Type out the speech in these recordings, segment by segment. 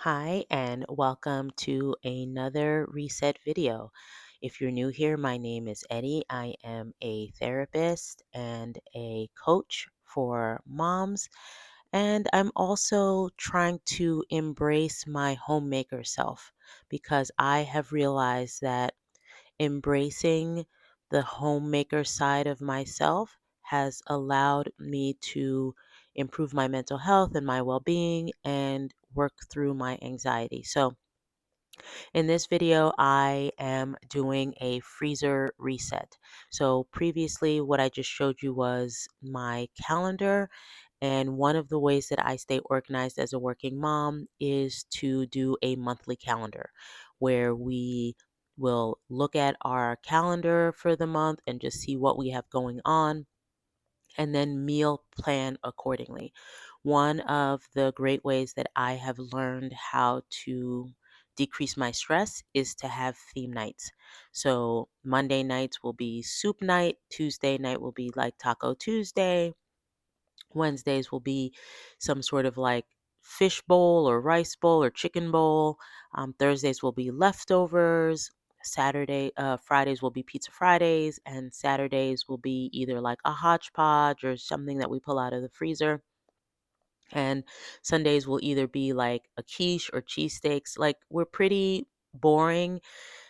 Hi, and welcome to another reset video. If you're new here, my name is Eddie. I am a therapist and a coach for moms, and I'm also trying to embrace my homemaker self because I have realized that embracing the homemaker side of myself has allowed me to improve my mental health and my well being and work through my anxiety. So, in this video, I am doing a freezer reset. So, previously, what I just showed you was my calendar. And one of the ways that I stay organized as a working mom is to do a monthly calendar where we will look at our calendar for the month and just see what we have going on and then meal plan accordingly. One of the great ways that I have learned how to decrease my stress is to have theme nights. So Monday nights will be soup night, Tuesday night will be like Taco Tuesday, Wednesdays will be some sort of like fish bowl or rice bowl or chicken bowl. Thursdays will be leftovers. Fridays will be pizza Fridays, and Saturdays will be either like a hodgepodge or something that we pull out of the freezer. And Sundays will either be like a quiche or cheesesteaks. Like we're pretty boring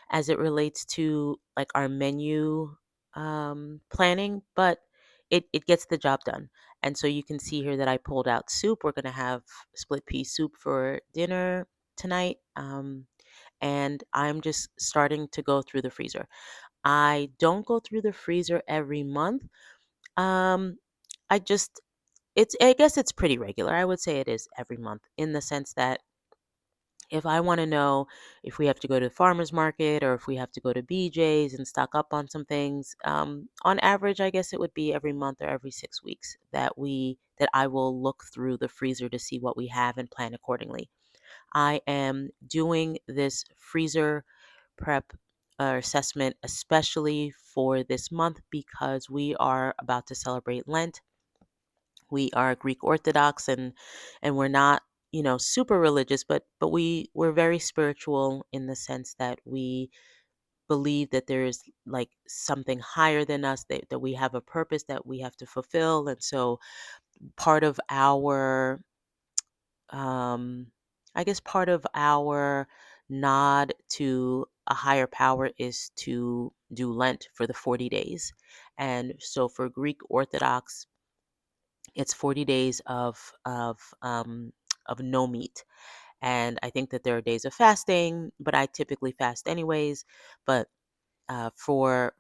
as it relates to like our menu planning, but it gets the job done. And so you can see here that I pulled out soup. We're going to have split pea soup for dinner tonight. And I'm just starting to go through the freezer. I don't go through the freezer every month. Um, I just, I guess it's pretty regular. I would say it is every month in the sense that if I want to know if we have to go to the farmer's market or if we have to go to BJ's and stock up on some things, on average, I guess it would be every month or every 6 weeks that I will look through the freezer to see what we have and plan accordingly. I am doing this freezer prep assessment especially for this month because we are about to celebrate Lent. We are Greek Orthodox and we're not, super religious, but we're very spiritual in the sense that we believe that there is like something higher than us, that we have a purpose that we have to fulfill. And so part of our um I guess part of our nod to a higher power is to do Lent for the 40 days. And so for Greek Orthodox, it's 40 days of no meat. And I think that there are days of fasting, but I typically fast anyways. But for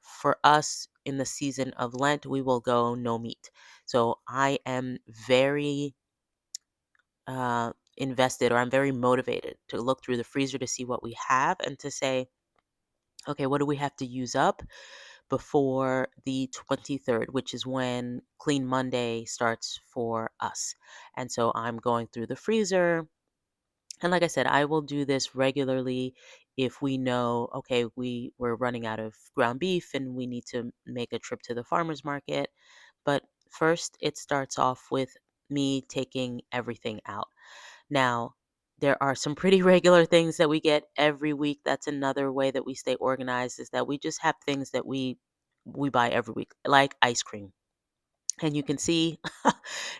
us in the season of Lent, we will go no meat. So I am very invested, or I'm very motivated to look through the freezer to see what we have and to say, okay, what do we have to use up before the 23rd, which is when Clean Monday starts for us. And so I'm going through the freezer. And like I said, I will do this regularly if we know, okay, we're running out of ground beef and we need to make a trip to the farmer's market. But first, it starts off with me taking everything out. Now, there are some pretty regular things that we get every week. That's another way that we stay organized, is that we just have things that we buy every week, like ice cream. And you can see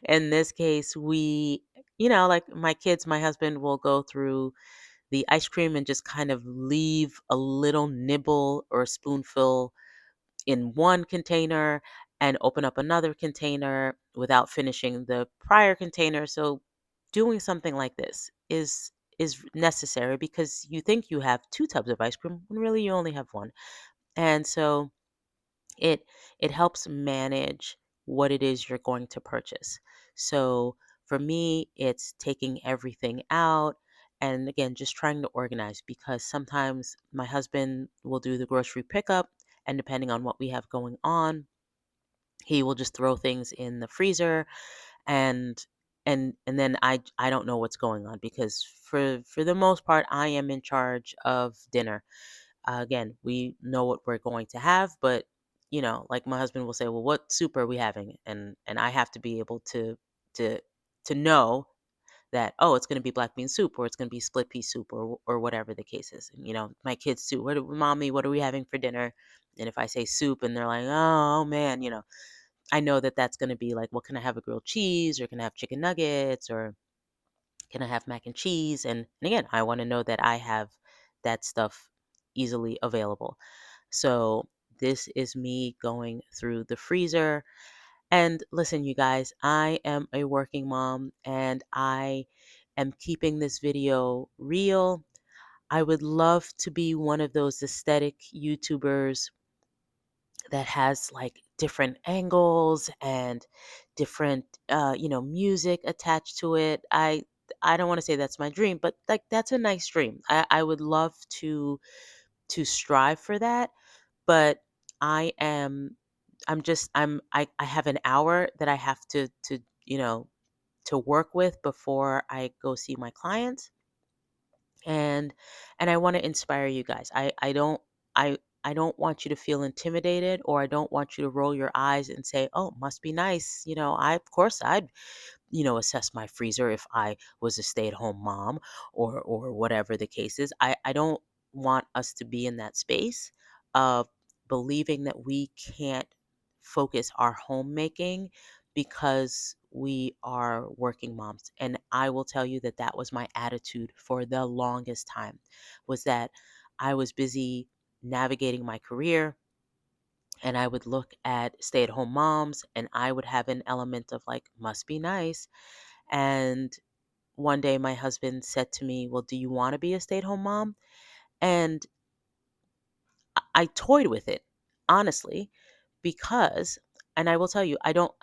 in this case, like my kids, my husband will go through the ice cream and just kind of leave a little nibble or a spoonful in one container and open up another container without finishing the prior container. So doing something like this is necessary because you think you have two tubs of ice cream when really you only have one. And so it it helps manage what it is you're going to purchase. So for me, it's taking everything out and again just trying to organize because sometimes my husband will do the grocery pickup and depending on what we have going on, he will just throw things in the freezer and and then I don't know what's going on because for the most part I am in charge of dinner. Again, we know what we're going to have, but like my husband will say, "Well, what soup are we having?" And I have to be able to to know that, oh, it's going to be black bean soup or it's going to be split pea soup or whatever the case is. And, my kids too. Mommy, what are we having for dinner? And if I say soup and they're like, oh man, I know that that's going to be like, well, can I have a grilled cheese or can I have chicken nuggets or can I have mac and cheese? And again, I want to know that I have that stuff easily available. So this is me going through the freezer. And listen, you guys, I am a working mom and I am keeping this video real. I would love to be one of those aesthetic YouTubers that has like different angles and different music attached to it. I don't want to say that's my dream, but like that's a nice dream. I would love to strive for that, but I am I have an hour that I have to work with before I go see my clients, and I want to inspire you guys. I don't want you to feel intimidated, or I don't want you to roll your eyes and say, "Oh, must be nice." I of course I'd assess my freezer if I was a stay-at-home mom or whatever the case is. I don't want us to be in that space of believing that we can't focus our homemaking because we are working moms. And I will tell you that that was my attitude for the longest time, was that I was busy navigating my career and I would look at stay-at-home moms and I would have an element of like, must be nice. And one day my husband said to me, "Well, do you want to be a stay-at-home mom?" And I toyed with it, honestly, because and I will tell you, I don't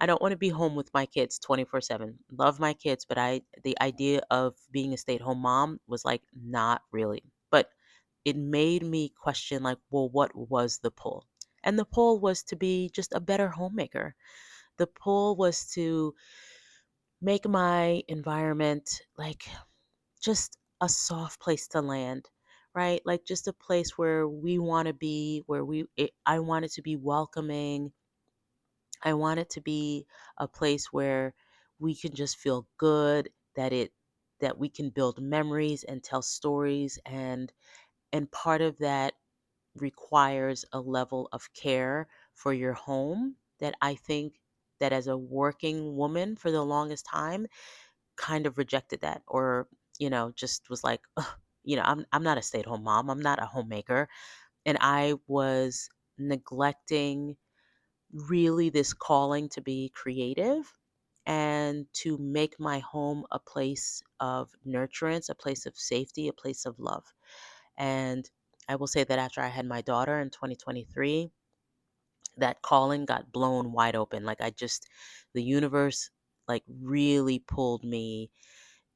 I don't want to be home with my kids 24/7. Love my kids, but the idea of being a stay-at-home mom was like not really. But it made me question like, well, what was the pull? And the pull was to be just a better homemaker. The pull was to make my environment like just a soft place to land, right? Like just a place where we want to be, I want it to be welcoming. I want it to be a place where we can just feel good, that we can build memories and tell stories, and part of that requires a level of care for your home that I think that as a working woman for the longest time kind of rejected that, or just was like, "Ugh, I'm not a stay-at-home mom, I'm not a homemaker," and I was neglecting really this calling to be creative and to make my home a place of nurturance, a place of safety, a place of love. And I will say that after I had my daughter in 2023, that calling got blown wide open. Like the universe like really pulled me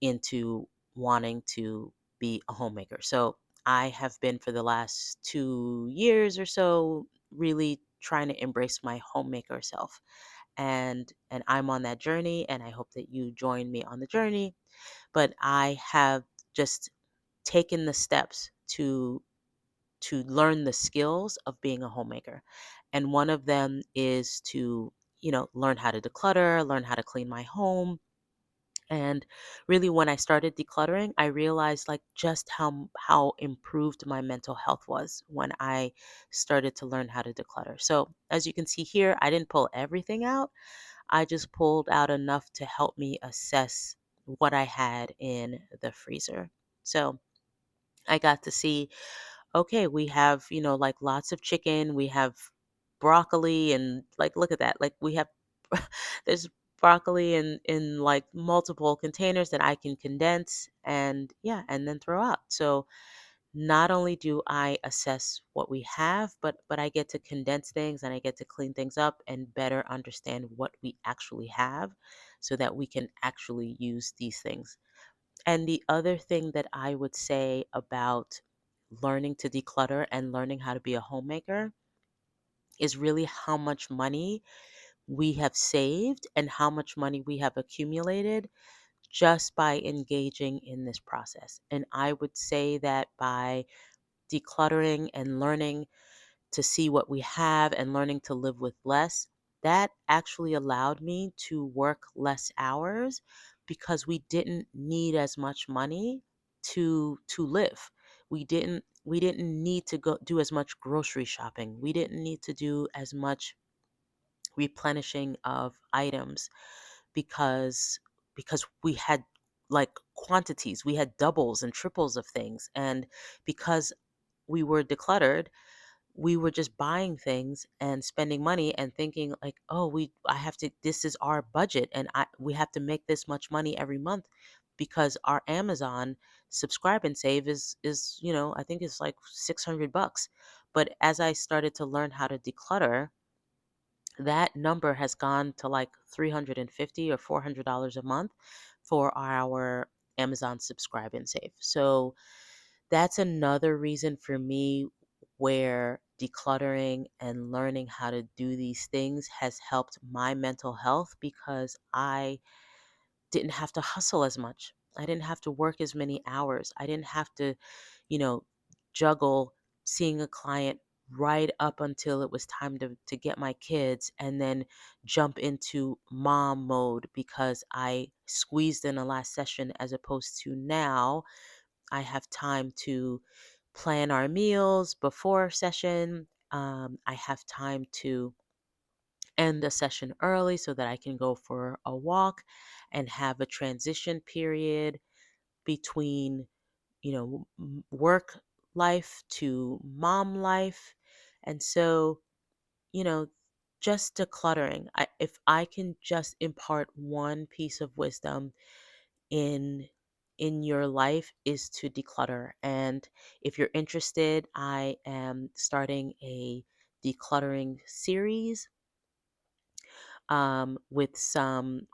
into wanting to be a homemaker. So I have been for the last 2 years or so really trying to embrace my homemaker self. And I'm on that journey and I hope that you join me on the journey. But I have just taken the steps to learn the skills of being a homemaker. And one of them is to, learn how to declutter, learn how to clean my home, and really, when I started decluttering, I realized like just how improved my mental health was when I started to learn how to declutter. So as you can see here, I didn't pull everything out. I just pulled out enough to help me assess what I had in the freezer. So I got to see, okay, we have, like lots of chicken, we have broccoli, and like, look at that. Like, we have, there's broccoli in like multiple containers that I can condense and yeah, and then throw out. So not only do I assess what we have, but I get to condense things and I get to clean things up and better understand what we actually have so that we can actually use these things. And the other thing that I would say about learning to declutter and learning how to be a homemaker is really how much money we have saved and how much money we have accumulated just by engaging in this process. And I would say that by decluttering and learning to see what we have and learning to live with less, that actually allowed me to work less hours because we didn't need as much money to live. We didn't need to go do as much grocery shopping. We didn't need to do as much replenishing of items because we had like quantities. We had doubles and triples of things, and because we were decluttered, we were just buying things and spending money and thinking like, oh, I have to, this is our budget, and we have to make this much money every month because our Amazon subscribe and save is I think it's like $600. But as I started to learn how to declutter, that number has gone to like 350 or $400 a month for our Amazon subscribe and save. So that's another reason for me where decluttering and learning how to do these things has helped my mental health, because I didn't have to hustle as much. I didn't have to work as many hours. I didn't have to, you know, juggle seeing a client right up until it was time to get my kids, and then jump into mom mode because I squeezed in a last session, as opposed to now I have time to plan our meals before session. I have time to end the session early so that I can go for a walk and have a transition period between, work life to mom life. And so, you know, just decluttering. If I can just impart one piece of wisdom in your life, is to declutter. And if you're interested, I am starting a decluttering series, with some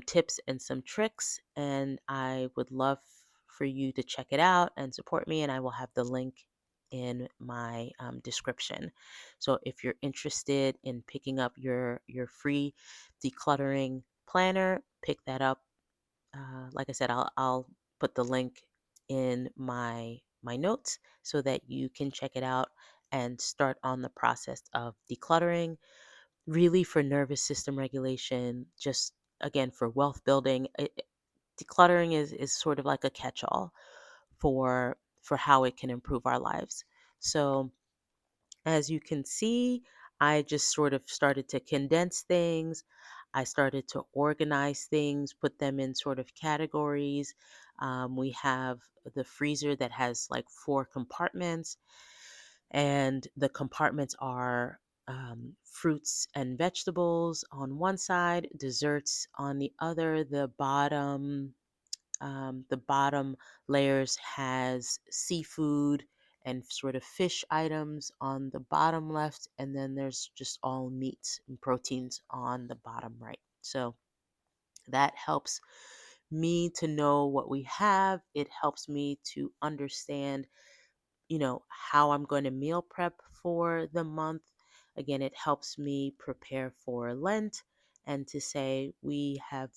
tips and some tricks, and I would love for you to check it out and support me, and I will have the link in my description. So if you're interested in picking up your free decluttering planner, pick that up. Like I said, I'll put the link in my notes so that you can check it out and start on the process of decluttering, really for nervous system regulation, just again for wealth building. Decluttering is sort of like a catch-all for how it can improve our lives. So as you can see, I just sort of started to condense things. I started to organize things, put them in sort of categories. We have the freezer that has like 4 compartments, and the compartments are fruits and vegetables on one side, desserts on the other. The bottom layers has seafood and sort of fish items on the bottom left, and then there's just all meats and proteins on the bottom right. So that helps me to know what we have. It helps me to understand, how I'm going to meal prep for the month. Again, it helps me prepare for Lent and to say we have,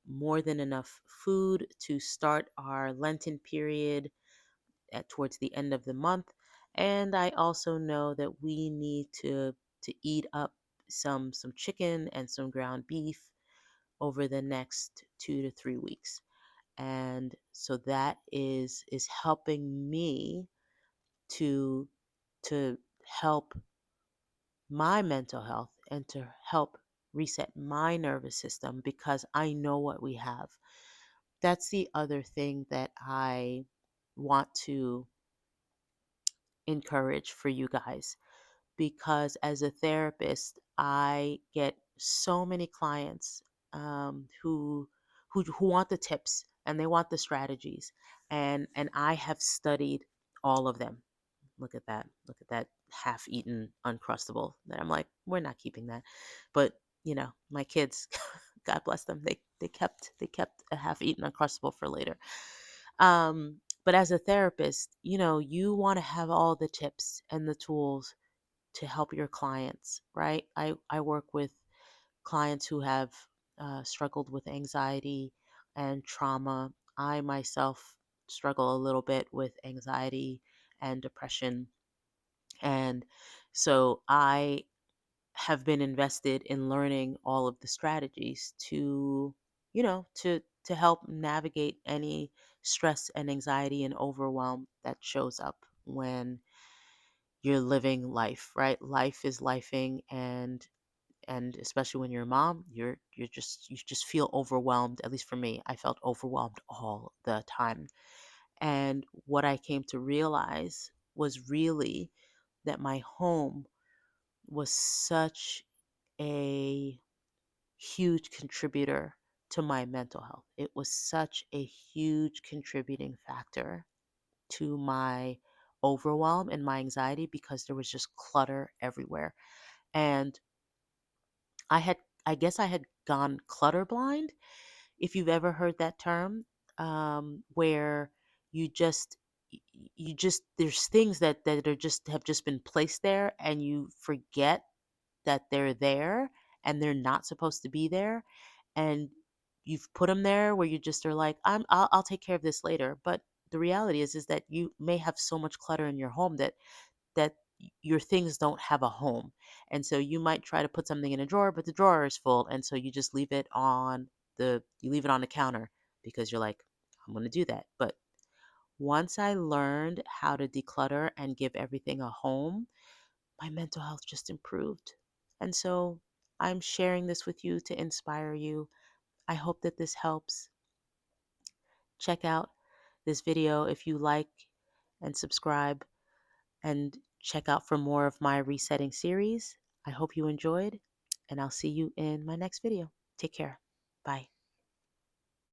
more than enough food to start our Lenten period towards the end of the month. And I also know that we need to eat up some chicken and some ground beef over the next 2 to 3 weeks. And so that is helping me to to help my mental health and to help reset my nervous system, because I know what we have. That's the other thing that I want to encourage for you guys, because as a therapist, I get so many clients who want the tips and they want the strategies, and I have studied all of them. Look at that. Look at that half-eaten uncrustable. That I'm like, we're not keeping that. But, my kids, God bless them, they kept a half-eaten uncrustable for later. But as a therapist, you want to have all the tips and the tools to help your clients, right? I work with clients who have struggled with anxiety and trauma. I myself struggle a little bit with anxiety and depression. And so I have been invested in learning all of the strategies to, to to help navigate any stress and anxiety and overwhelm that shows up when you're living life, right? Life is lifing, and especially when you're a mom, you just feel overwhelmed. At least for me, I felt overwhelmed all the time. And what I came to realize was really that my home was such a huge contributor to my mental health. It was such a huge contributing factor to my overwhelm and my anxiety because there was just clutter everywhere. And I guess I had gone clutter blind, if you've ever heard that term, where you just you just there's things that are just have just been placed there and you forget that they're there and they're not supposed to be there, and you've put them there where you just are like, I'll take care of this later. But the reality is that you may have so much clutter in your home that your things don't have a home. And so you might try to put something in a drawer, but the drawer is full. And so you just leave it on the counter because you're like, I'm going to do that. But once I learned how to declutter and give everything a home, my mental health just improved. And so I'm sharing this with you to inspire you. I hope that this helps. Check out this video if you like, and subscribe, and check out for more of my resetting series. I hope you enjoyed, and I'll see you in my next video. Take care. Bye.